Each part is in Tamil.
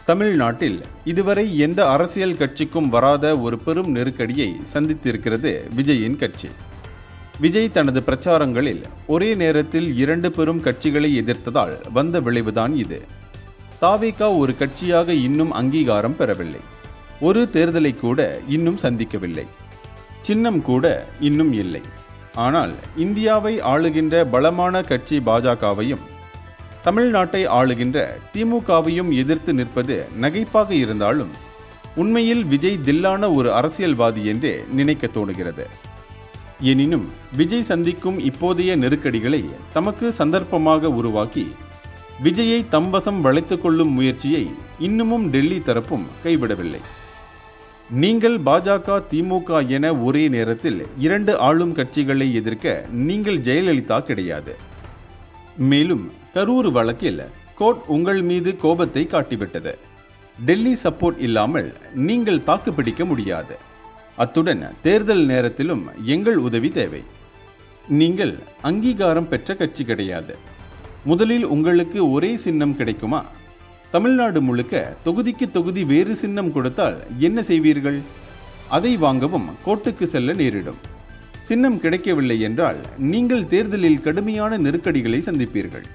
தமிழ்நாட்டில் இதுவரை எந்த அரசியல் கட்சிக்கும் வராத ஒரு பெரும் நெருக்கடியை சந்தித்திருக்கிறது விஜயின் கட்சி. விஜய் தனது பிரச்சாரங்களில் ஒரே நேரத்தில் 2 பெரும் கட்சிகளை எதிர்த்ததால் வந்த விளைவுதான் இது. தாவேகா ஒரு கட்சியாக இன்னும் அங்கீகாரம் பெறவில்லை. ஒரு தேர்தலை கூட இன்னும் சந்திக்கவில்லை. சின்னம் கூட இன்னும் இல்லை. ஆனால் இந்தியாவை ஆளுகின்ற பலமான கட்சி பாஜகவையும் தமிழ்நாட்டை ஆளுகின்ற திமுகவையும் எதிர்த்து நிற்பது நகைப்பாக இருந்தாலும் உண்மையில் விஜய் தில்லான ஒரு அரசியல்வாதி என்றே நினைக்க தோணுகிறது. எனினும் விஜய் சந்திக்கும் இப்போதைய நெருக்கடிகளை தமக்கு சந்தர்ப்பமாக உருவாக்கி விஜயை தம்வசம் வளைத்துக் கொள்ளும் முயற்சியை இன்னமும் டெல்லி தரப்பும் கைவிடவில்லை. நீங்கள் பாஜக திமுக என ஒரே நேரத்தில் 2 ஆளும் கட்சிகளை எதிர்க்க நீங்கள் ஜெயலலிதா கிடையாது. மேலும் கரூர் வழக்கில் கோர்ட் உங்கள் மீது கோபத்தை காட்டிவிட்டது. டெல்லி சப்போர்ட் இல்லாமல் நீங்கள் தாக்குப்பிடிக்க முடியாது. அத்துடன் தேர்தல் நேரத்திலும் எங்கள் உதவி தேவை. நீங்கள் அங்கீகாரம் பெற்ற கட்சி கிடையாது. முதலில் உங்களுக்கு ஒரே சின்னம் கிடைக்குமா? தமிழ்நாடு முழுக்க தொகுதிக்கு தொகுதி வேறு சின்னம் கொடுத்தால் என்ன செய்வீர்கள்? அதை வாங்கவும் கோர்ட்டுக்கு செல்ல நேரிடும். சின்னம் கிடைக்கவில்லை என்றால் நீங்கள் தேர்தலில் கடுமையான நெருக்கடிகளை சந்திப்பீர்கள்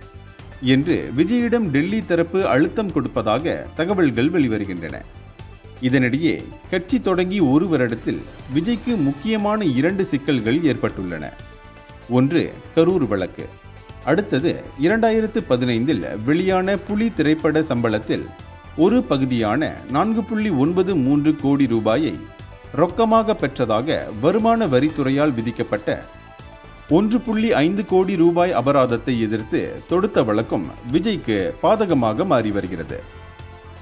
என்று விஜயிடம் டெல்லி தரப்பு அழுத்தம் கொடுப்பதாக தகவல்கள் வெளிவருகின்றன. இதனிடையே கட்சி தொடங்கி ஒரு வருடத்தில் விஜய்க்கு முக்கியமான 2 சிக்கல்கள் ஏற்பட்டுள்ளன. ஒன்று கரூர் வழக்கு. அடுத்தது 2015இல் வெளியான புலி திரைப்பட சம்பளத்தில் ஒரு பகுதியான 4.93 கோடி ரூபாயை ரொக்கமாக பெற்றதாக வருமான வரித்துறையால் விதிக்கப்பட்ட 1.5 கோடி ரூபாய் அபராதத்தை எதிர்த்து தொடுத்த வழக்கும் விஜய்க்கு பாதகமாக மாறி வருகிறது.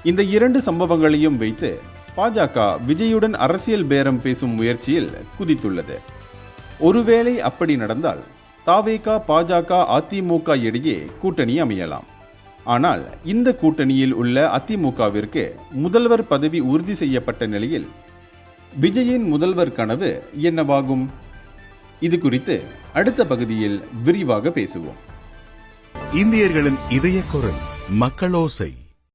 இந்த 2 சம்பவங்களையும் வைத்து பாஜக விஜயுடன் அரசியல் பேரம் பேசும் முயற்சியில் குதித்துள்ளது. ஒருவேளை அப்படி நடந்தால் தாவேகா பாஜக அதிமுக இடையே கூட்டணி அமையலாம். ஆனால் இந்த கூட்டணியில் உள்ள அதிமுகவிற்கு முதல்வர் பதவி உறுதி செய்யப்பட்ட நிலையில் விஜயின் முதல்வர் கனவு என்னவாகும்? இது குறித்து அடுத்த பகுதியில் விரிவாக பேசுவோம். இந்தியர்களின் இதய குரல் மக்களோசை.